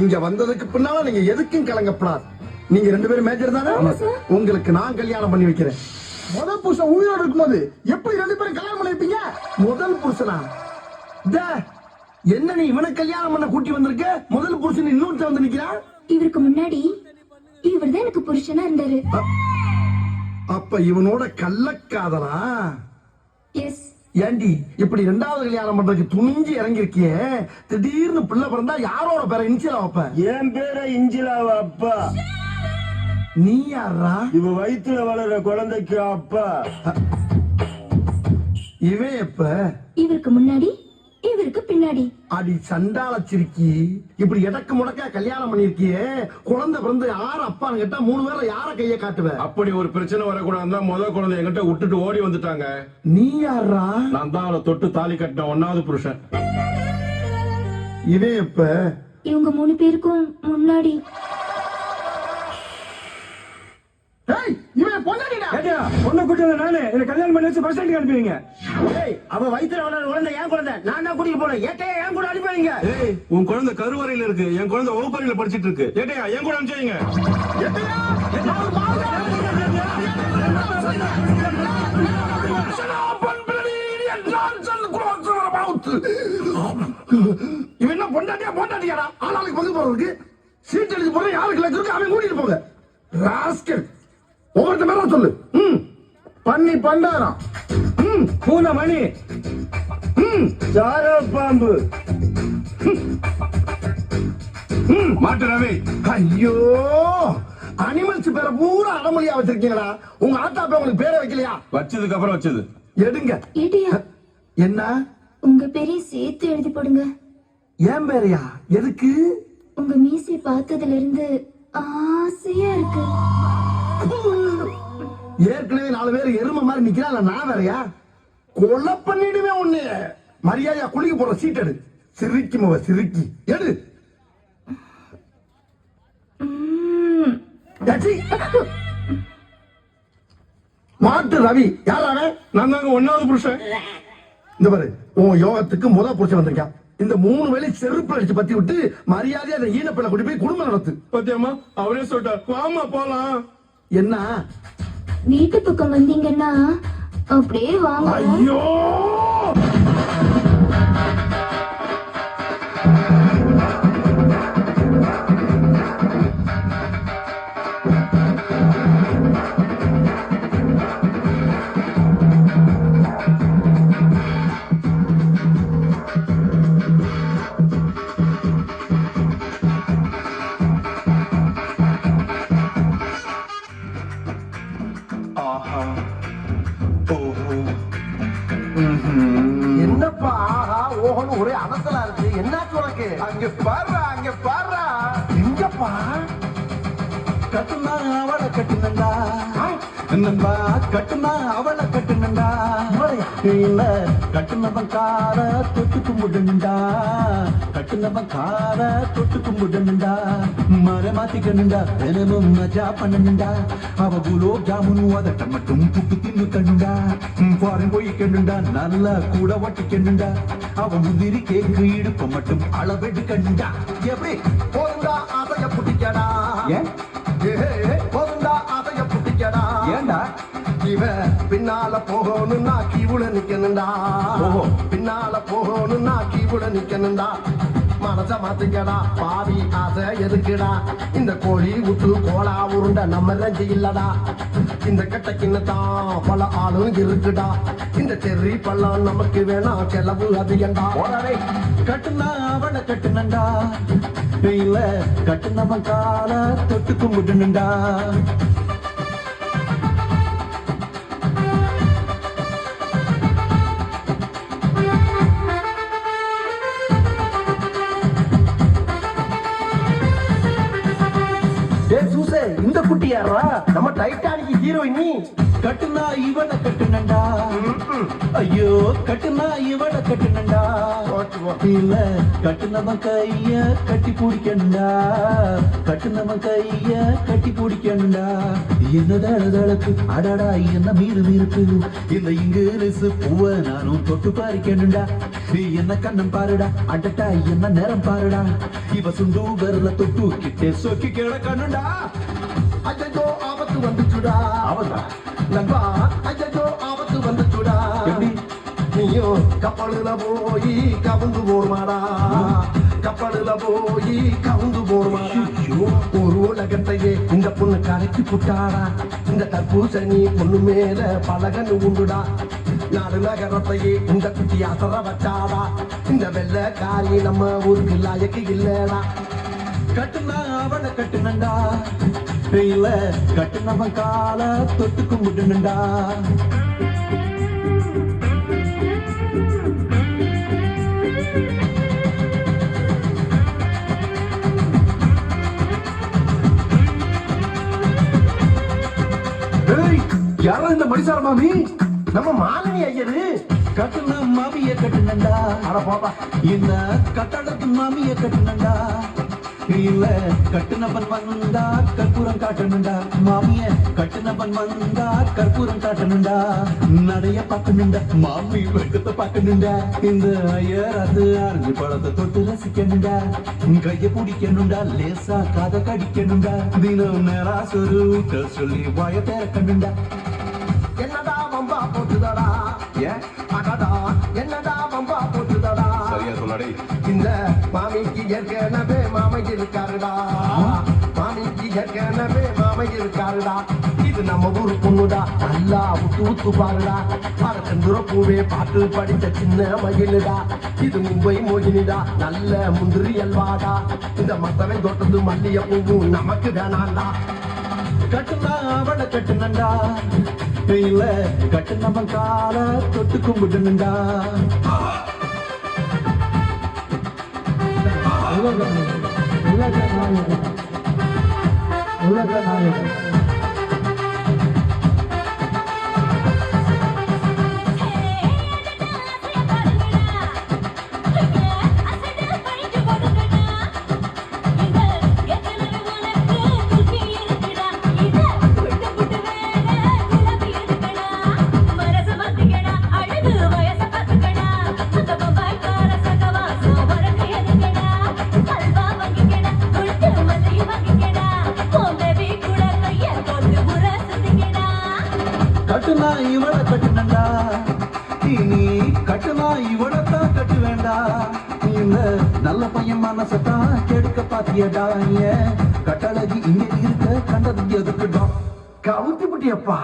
இங்க வந்ததுக்கு பின்னால நீங்க எதுக்கும் கலங்கப்படாது. நீங்க 2 பேரும் மேஜர் தானே? உங்களுக்கு நான் கல்யாணம் பண்ணி வைக்கிறேன். முதல் புருஷன் உயிரோடு இருக்கும்போது எப்படி 2 பேரும் கல்யாணம் பண்ணி வைப்பீங்க? முதல் புருஷனா? என்ன நீ இவனை கல்யாணம் பண்ண கூட்டி வந்திருக்க? முதல் புருஷன் இன்னொருத்த வந்து நிக்கிறான். இவருக்கு முன்னாடி இவர்தான் எனக்கு புருஷனா இருந்தாரு. அப்ப இவனோட கள்ளக்காதலா? எஸ். ஏண்டி இப்படி 2வது கல்யாணம் பண்றதுக்கு துணிஞ்சு இறங்கி இருக்கியே, திடீர்னு பிள்ளை பிறந்தா யாரோட பேரை இன்சிலா வைப்ப? என் பேரை இஞ்சிலாவா அப்பா? நீ யாரா? இவ வயிற்றுல வளர்ற குழந்தைக்கு அப்பா. இவன் எப்ப? இவருக்கு முன்னாடி இவருக்கு பின்னாடி. அடி சண்டால சிரிக்கி, இப்படி எடக்கு முடக்கா கல்யாணம் பண்ணிருக்கியே, குழந்தை பிறந்து யார அப்பான்னு கேட்டா 3 பேர்ல யார கைய காட்டுவ? அப்படி ஒரு பிரச்சனை வரக்கூடாதுன்னா முதல் குழந்தை என்கிட்ட விட்டுட்டு ஓடி வந்துட்டாங்க. நீ யாரா? நான் தான் அவளை தொட்டு தாலி கட்டின 1வது புருஷன். இவன் எப்ப? இவங்க 3 பேருக்கும் முன்னாடி. இவன் பொண்டாட்டிடா. பொண்ணை கூட்டு நானு என்ன கல்யாணம் பண்ணி வச்சு பஸ் ஸ்டாண்டுக்கு அனுப்புவீங்க. அவ வயித்துல வளர்ற குழந்தை என் குழந்தை, நான் தான் கூட்டிட்டு போறேன். ஏட்டையா என் கூட அனுப்புவீங்க? உன் குழந்தை கருவறையில இருக்கு, என் குழந்தை வகுப்பறையில படிச்சிட்டு இருக்கு. ஏட்டையா என் கூட அனுப்பிச்சீங்க. இவன் என்ன பொண்டாட்டியா பொண்டாட்டியாடா? ஆளாளுக்கு பங்கு போறதுக்கு சீட் எழுதி போற யாருக்கு லட்சம் அவன் கூட்டிட்டு போங்க. ராஸ்கல், ஒவ்வொருத்த மேல சொல்லு. பண்ணி பண்டாரம், பூனை மணி, சாரோ பாம்பு, மாட்டு ரவி. ஐயோ, அனிமல்ஸ் பேரை பூரா அடமொழியா வச்சிருக்கீங்களா? உங்க ஆத்தா அப்பா உங்களுக்கு பேரை வைக்கலையா? வச்சதுக்கு அப்புறம் வச்சது. எடுங்க. ஏட்டையா, என்ன? உங்க பேரையும் சேர்த்து எழுதி போடுங்க. ஏன் பேரையா? எதுக்கு? உங்க மீசை பார்த்ததுல இருந்து ஆசையா இருக்கு. ஏற்கனவே 4 பேர் எருமை மாதிரி நிக்கிறான், நான் வேறையா? கொலை பண்ணிடுவேன் உன்னை. மரியாதையா குளிக்க போற சீட் எடு. சிரிக்கும் அவ சிரிக்கி எடு. மாட்டு ரவி யாராவே? நான் தாங்க 1வது புருஷன். இந்த பாரு, உன் யோகத்துக்கு முதல் புருஷன் வந்திருக்கான். இந்த 3 வேலை செருப்பு அடிச்சு பத்தி விட்டு மரியாதையா அந்த ஈனப்பிள்ளை கூட்டி போய் குடும்பம் நடத்து. பத்தியம்மா அவரே சொல்லிட்டார், வாமா போலாம். என்ன? வீட்டு பக்கம் வந்தீங்கன்னா அப்படியே வாங்க. ஐயோ, என்னப்பா ஆஹா ஓஹோன்னு ஒரே அவசலா இருக்கு. என்னாச்சு உனக்கு? அங்க பாருடா, அங்க பாருடா. எங்கப்பா? கட்டுனா அவளை கட்டுனண்டா, நண்பா கட்டுனா அவளை கட்டுனண்டா, இல்ல கட்டுனவன் கார தொட்டு கும்பிடுண்டா, கட்டுனவன் கார தொட்டு கும்பிடுண்டா, மர மாத்திக்கணுண்டா, தினமும் மஜா பண்ணணுண்டா, அவ குலோப் ஜாமுன் அதட்ட மட்டும் புட்டு தின்னு கண்டுண்டா, ஃபாரின் போய் கண்டுண்டா, நல்லா கூட ஒட்டிக்கணுண்டா, அவ முதிரி கேக்கு இடுப்ப மட்டும் அளவெடு கண்டுண்டா. எப்படி போதுண்டா அதைய புட்டிக்கடா? ஏன் போதுண்டா அதைய புட்டிக்கடா? ஏண்டா? இவன் பின்னால போகணும்னா கீவுல நிக்கணுண்டா. ஓஹோ. பின்னால போகணும்னா கீவுல நிக்கணுண்டா. மனச மாத்துக்கடா, பாவி ஆசை எதுக்குடா? இந்த கோழி விட்டு கோலா உருண்ட நம்ம ரஞ்சி இல்லடா. இந்த கட்ட கிண்ணத்தான் பல ஆளும் இருக்குடா. இந்த செர்ரி பள்ளம் நமக்கு வேணாம், செலவு அதிகண்டா. போறாரே கட்டுனா அவளை கட்டுனண்டா, இல்ல கட்டுனவன் கால தொட்டு கும்பிடுண்டா. ஏ சூசே, இல்ல இந்த குட்டி யாரா? நம்ம டைட்டானிக் ஹீரோயினி. கட்டுனா இவள கட்டுனண்டா, ஐயோ கட்டுனா இவள கட்டுனண்டா, இல்ல கட்டுனவன் கைய கட்டி பிடிக்கணுண்டா, கட்டுனவன் கைய கட்டி பிடிக்கணுண்டா. என்ன தளதளப்பு அடடா என்ன மீறு மீறுப்பு, இந்த இங்கிலீஷ் பூவ நானும் தொட்டு பறிக்கணுண்டா. நீ என்ன கண்ணம் பாருடா, அடட்டா என்ன நேரம் பாருடா, இவ சுண்டு விரல தொட்டு கிட்டே சொக்கி கிடக்கணுண்டா. ஐயோ ஆபத்து வந்துச்சுடா. அவதா நண்பா ஐயோ ஆபத்து வந்துச்சுடா. எப்படி? நீயும் கப்பலுல போய் கவுந்து போடுமாடா, கப்பலுல போய் கவுந்து போடுமாடா. ஒரு உலகத்தையே இந்த பொண்ணு கரைச்சி புட்டாடா, இந்த தற்பூசணி பொண்ணு மேல பலகன்னு உண்டுடா. நாடு நகரத்தையே இந்த குட்டி அசர வச்சாடா, இந்த வெள்ளக்காரி நம்ம ஊருக்கு லாயக்கு இல்லடா. கட்டுனா அவள கட்டுனண்டா, இல்ல கட்டுனவன் கால தொட்டு கும்பிட்டுனண்டா. யாரா இந்த மடிசார மாமி? நம்ம மாலினி ஐயரு. கட்டுன மாமிய கட்டுனண்டா, அட பாப்பா, இந்த கட்டடத்து மாமிய கட்டுனண்டா, இல்ல கட்டுனவன் வந்தா கற்பூரம் காட்டணுண்டா. மாமிய கட்டுனவன் வந்தா கற்பூரம் காட்டணுண்டா. நடைய பார்க்கணுண்டா, மாமி வெட்டத்தை பார்க்கணுண்டா. இந்த ஐயர் அது அரிஞ்சு பழத்தை தொட்டு ரசிக்கணுண்டா, கைய பிடிக்கணுண்டா, லேசா காதை கடிக்கணுண்டா. தினம் நேரா சொருட்ட சொல்லி வாய திறக்கணுண்டா. என்னடா வம்பா போட்டுதடா, ஏன் அடடா என்னடா வம்பா போட்டுதடா. சரியா சொன்னாடே. இந்த மாமிக்கு ஏற்கனவே மாமை இருக்காருடா, மாமிக்கு ஏற்கனவே மாமை இருக்காருடா. இது நம்ம ஊரு பொண்ணுடா, நல்லா ஊத்து ஊத்து பாருடா. பரச்சந்திர பூவே பாட்டு படித்த சின்ன மகிழுடா. இது மும்பை மோகினிடா, நல்ல முந்திரி அல்வாடா. இந்த மத்தவை தோட்டத்து மல்லிய பூவும் நமக்கு வேணாண்டா. கட்டுனா அவளை கட்டுனண்டா, இல்ல கட்டுனவன் கால தொட்டு கும்பிட்டுனண்டா. உலக நாயகன் கட்டுனா இவள கட்டுனண்டா, இனி கட்டுனா இவளத்தான் கட்டு வேண்டா. இந்த நல்ல பையன் மனசத்தான் கெடுக்க பாத்தியடா. ஏன் கட்டழகி இங்க இருக்க கண்டது எதுக்குடா? கவுத்தி புட்டியப்பா.